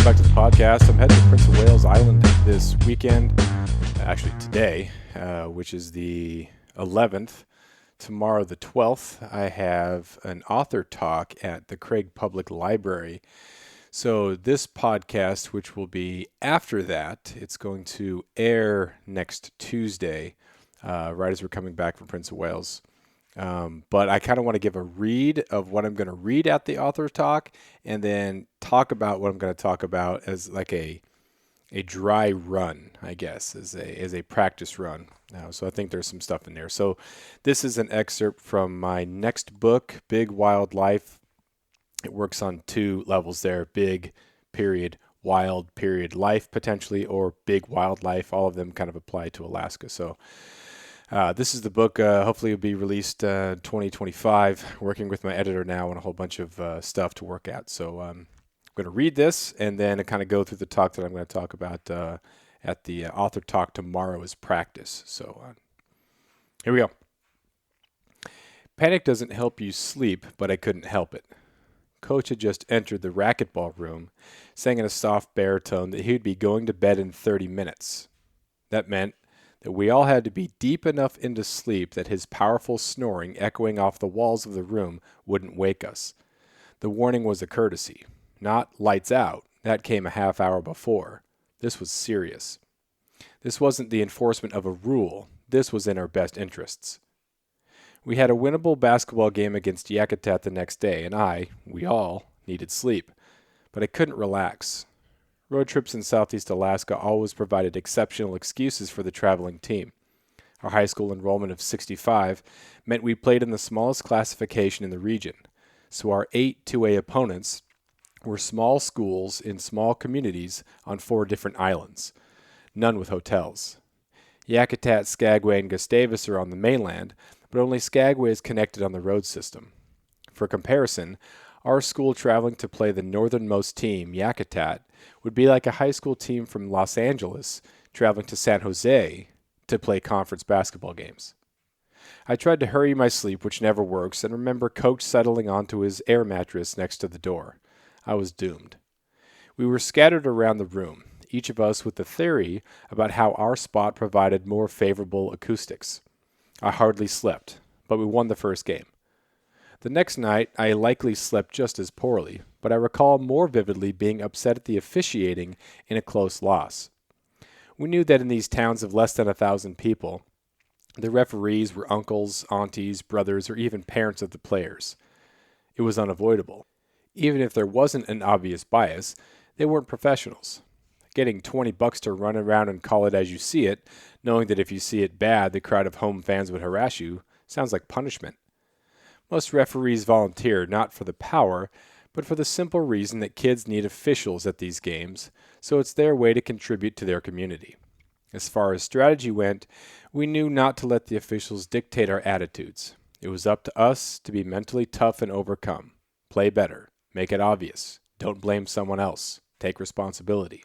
welcome back to the podcast. I'm heading to Prince of Wales Island this weekend, actually today, which is the 11th. Tomorrow, the 12th, I have an author talk at the Craig Public Library. So this podcast, which will be after that, it's going to air next Tuesday, right as we're coming back from Prince of Wales. But I kind of want to give a read of what I'm going to read at the author talk and then talk about what I'm going to talk about as like a dry run, I guess, as a practice run. So I think there's some stuff in there. So this is an excerpt from my next book, Big Wild Life. It works on two levels there, big, period, wild, period, life potentially, or big wildlife. All of them kind of apply to Alaska. So this is the book. Hopefully it'll be released 2025. Working with my editor now on a whole bunch of stuff to work at. So I'm going to read this and then kind of go through the talk that I'm going to talk about at the author talk tomorrow as practice. So here we go. Panic doesn't help you sleep, but I couldn't help it. Coach had just entered the racquetball room, saying in a soft baritone that he would be going to bed in 30 minutes. That meant that we all had to be deep enough into sleep that his powerful snoring echoing off the walls of the room wouldn't wake us. The warning was a courtesy, not lights out. That came a half hour before. This was serious. This wasn't the enforcement of a rule. This was in our best interests. We had a winnable basketball game against Yakutat the next day, and we all, needed sleep. But I couldn't relax. Road trips in Southeast Alaska always provided exceptional excuses for the traveling team. Our high school enrollment of 65 meant we played in the smallest classification in the region, so our 8 2A opponents were small schools in small communities on 4 different islands, none with hotels. Yakutat, Skagway, and Gustavus are on the mainland, but only Skagway is connected on the road system. For comparison, our school traveling to play the northernmost team, Yakutat, would be like a high school team from Los Angeles traveling to San Jose to play conference basketball games. I tried to hurry my sleep, which never works, and remember Coach settling onto his air mattress next to the door. I was doomed. We were scattered around the room, each of us with a theory about how our spot provided more favorable acoustics. I hardly slept, but we won the first game. The next night, I likely slept just as poorly, but I recall more vividly being upset at the officiating in a close loss. We knew that in these towns of less than 1,000 people, the referees were uncles, aunties, brothers, or even parents of the players. It was unavoidable. Even if there wasn't an obvious bias, they weren't professionals. Getting $20 to run around and call it as you see it, knowing that if you see it bad, the crowd of home fans would harass you, sounds like punishment. Most referees volunteer not for the power, but for the simple reason that kids need officials at these games, so it's their way to contribute to their community. As far as strategy went, we knew not to let the officials dictate our attitudes. It was up to us to be mentally tough and overcome. Play better. Make it obvious. Don't blame someone else. Take responsibility.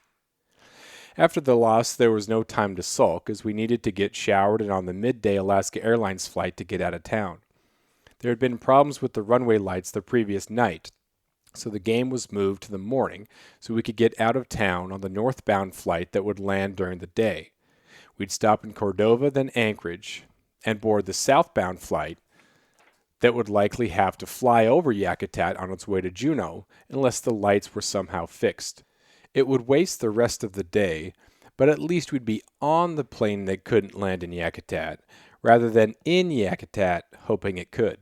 After the loss, there was no time to sulk, as we needed to get showered and on the midday Alaska Airlines flight to get out of town. There had been problems with the runway lights the previous night, so the game was moved to the morning so we could get out of town on the northbound flight that would land during the day. We'd stop in Cordova, then Anchorage, and board the southbound flight that would likely have to fly over Yakutat on its way to Juneau unless the lights were somehow fixed. It would waste the rest of the day, but at least we'd be on the plane that couldn't land in Yakutat, rather than in Yakutat hoping it could.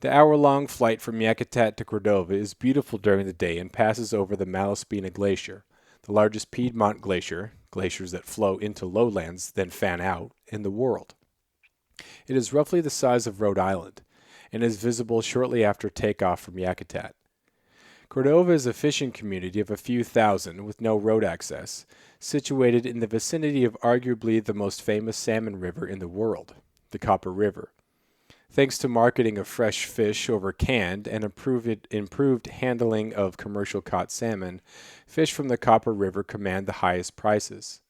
The hour-long flight from Yakutat to Cordova is beautiful during the day and passes over the Malaspina Glacier, the largest Piedmont glacier, glaciers that flow into lowlands then fan out, in the world. It is roughly the size of Rhode Island, and is visible shortly after takeoff from Yakutat. Cordova is a fishing community of a few thousand with no road access, situated in the vicinity of arguably the most famous salmon river in the world, the Copper River. Thanks to marketing of fresh fish over canned and improved handling of commercial caught salmon, fish from the Copper River command the highest prices.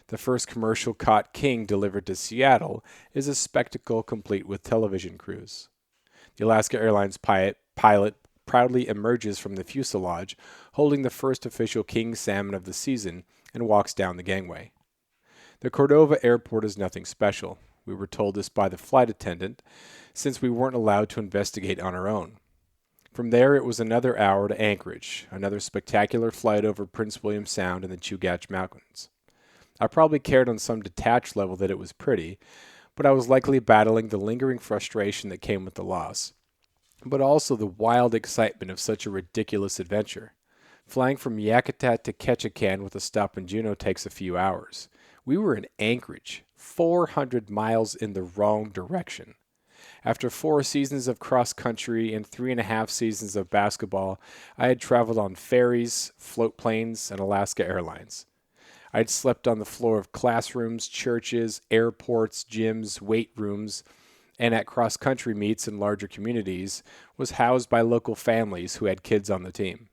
The first commercial caught king delivered to Seattle is a spectacle complete with television crews. The Alaska Airlines pilot proudly emerges from the fuselage, holding the first official king salmon of the season, and walks down the gangway. The Cordova airport is nothing special. We were told this by the flight attendant, since we weren't allowed to investigate on our own. From there, it was another hour to Anchorage, another spectacular flight over Prince William Sound and the Chugach Mountains. I probably cared on some detached level that it was pretty, but I was likely battling the lingering frustration that came with the loss, but also the wild excitement of such a ridiculous adventure. Flying from Yakutat to Ketchikan with a stop in Juneau takes a few hours. We were in Anchorage, 400 miles in the wrong direction. After 4 seasons of cross country and 3.5 seasons of basketball, I had traveled on ferries, float planes, and Alaska Airlines. I'd slept on the floor of classrooms, churches, airports, gyms, weight rooms, and at cross country meets in larger communities, was housed by local families who had kids on the team.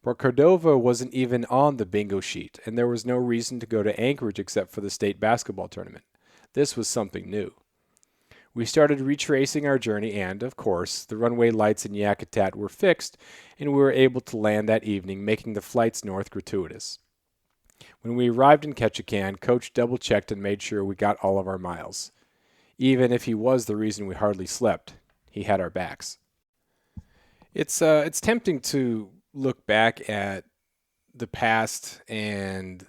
But Cordova wasn't even on the bingo sheet, and there was no reason to go to Anchorage except for the state basketball tournament. This was something new. We started retracing our journey and, of course, the runway lights in Yakutat were fixed, and we were able to land that evening, making the flights north gratuitous. When we arrived in Ketchikan, Coach double-checked and made sure we got all of our miles. Even if he was the reason we hardly slept, he had our backs. It's tempting to look back at the past and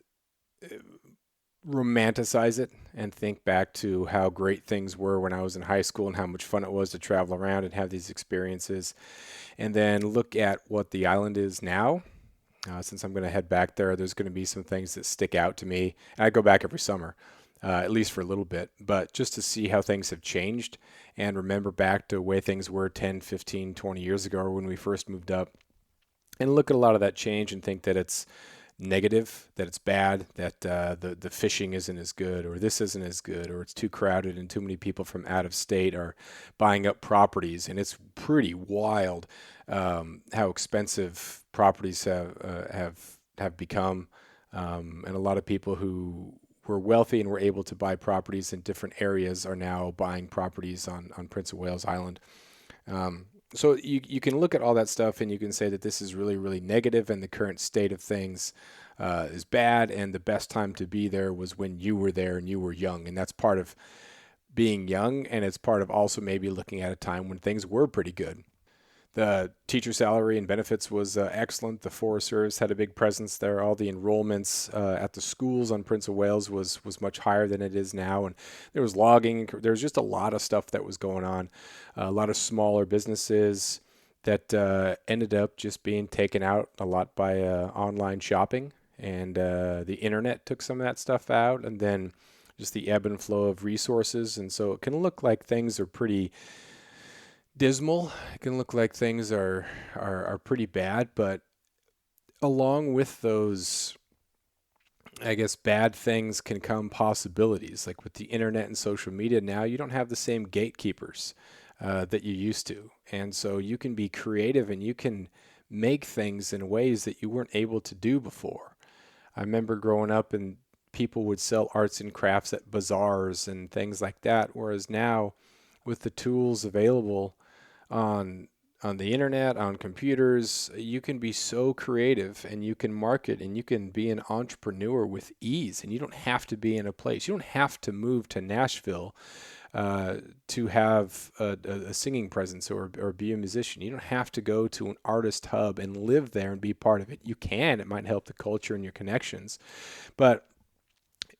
romanticize it and think back to how great things were when I was in high school and how much fun it was to travel around and have these experiences, and then look at what the island is now. Since I'm going to head back there, there's going to be some things that stick out to me. And I go back every summer, at least for a little bit, but just to see how things have changed and remember back to the way things were 10, 15, 20 years ago when we first moved up, and look at a lot of that change and think that it's negative, that it's bad, that the fishing isn't as good, or this isn't as good, or it's too crowded and too many people from out of state are buying up properties. And it's pretty wild how expensive properties have become, and a lot of people who were wealthy and were able to buy properties in different areas are now buying properties on Prince of Wales Island. So you can look at all that stuff and you can say that this is really, really negative and the current state of things is bad, and the best time to be there was when you were there and you were young. And that's part of being young, and it's part of also maybe looking at a time when things were pretty good. The teacher salary and benefits was excellent. The Forest Service had a big presence there. All the enrollments at the schools on Prince of Wales was much higher than it is now. And there was logging. There was just a lot of stuff that was going on. A lot of smaller businesses that ended up just being taken out a lot by online shopping. And the internet took some of that stuff out. And then just the ebb and flow of resources. And so it can look like things are pretty dismal. It can look like things are pretty bad, but along with those, I guess, bad things can come possibilities. Like with the internet and social media now, you don't have the same gatekeepers that you used to. And so you can be creative and you can make things in ways that you weren't able to do before. I remember growing up and people would sell arts and crafts at bazaars and things like that, whereas now with the tools available on the internet, on computers, you can be so creative and you can market and you can be an entrepreneur with ease, and you don't have to be in a place. You don't have to move to Nashville to have a singing presence or be a musician. You don't have to go to an artist hub and live there and be part of it. You can. It might help the culture and your connections. But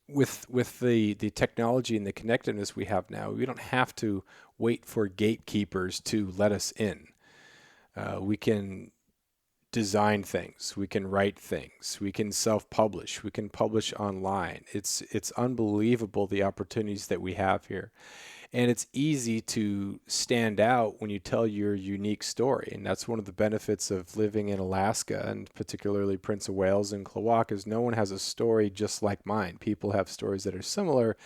with the technology and the connectedness we have now, we don't have to wait for gatekeepers to let us in. We can design things, we can write things, we can self-publish, we can publish online. It's unbelievable the opportunities that we have here. And it's easy to stand out when you tell your unique story. And that's one of the benefits of living in Alaska, and particularly Prince of Wales and Klawock, is no one has a story just like mine. People have stories that are similar,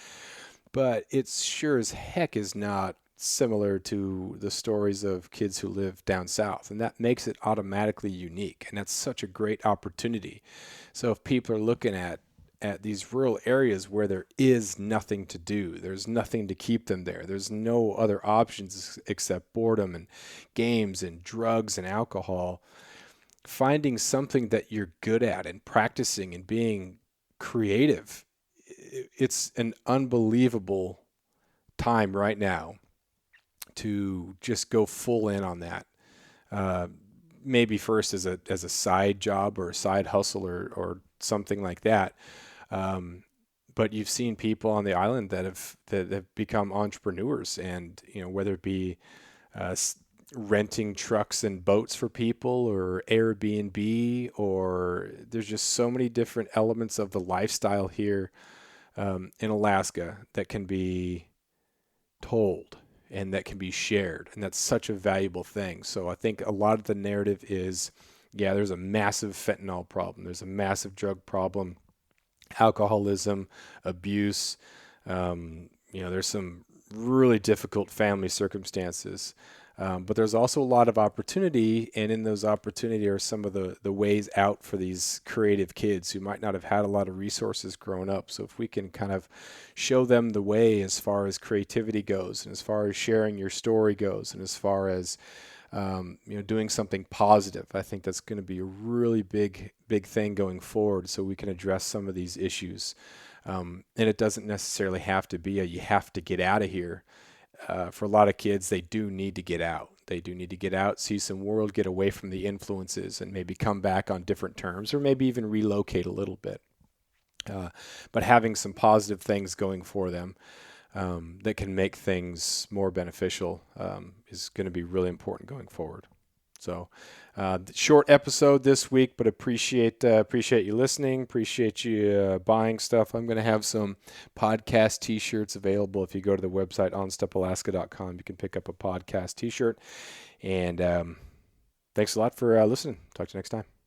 but it sure as heck is not similar to the stories of kids who live down south. And that makes it automatically unique. And that's such a great opportunity. So if people are looking at at these rural areas where there is nothing to do. There's nothing to keep them there. There's no other options except boredom and games and drugs and alcohol. Finding something that you're good at and practicing and being creative, it's an unbelievable time right now to just go full in on that. Uh, Maybe first as a side job or a side hustle or something like that. Um, but you've seen people on the island that have become entrepreneurs, and whether it be uh, renting trucks and boats for people or Airbnb, or there's just so many different elements of the lifestyle here in Alaska that can be told and that can be shared. And that's such a valuable thing. So I think a lot of the narrative is, yeah, there's a massive fentanyl problem. There's a massive drug problem, alcoholism, abuse. There's some really difficult family circumstances. But there's also a lot of opportunity, and in those opportunity are some of the ways out for these creative kids who might not have had a lot of resources growing up. So if we can kind of show them the way as far as creativity goes, and as far as sharing your story goes, and as far as doing something positive, I think that's going to be a really big thing going forward. So we can address some of these issues, and it doesn't necessarily have to be you have to get out of here. For a lot of kids, they do need to get out. They do need to get out, see some world, get away from the influences, and maybe come back on different terms, or maybe even relocate a little bit. But having some positive things going for them that can make things more beneficial is going to be really important going forward. So, short episode this week, but appreciate you listening. Appreciate you buying stuff. I'm going to have some podcast T-shirts available. If you go to the website onstepalaska.com, you can pick up a podcast T-shirt. And thanks a lot for listening. Talk to you next time.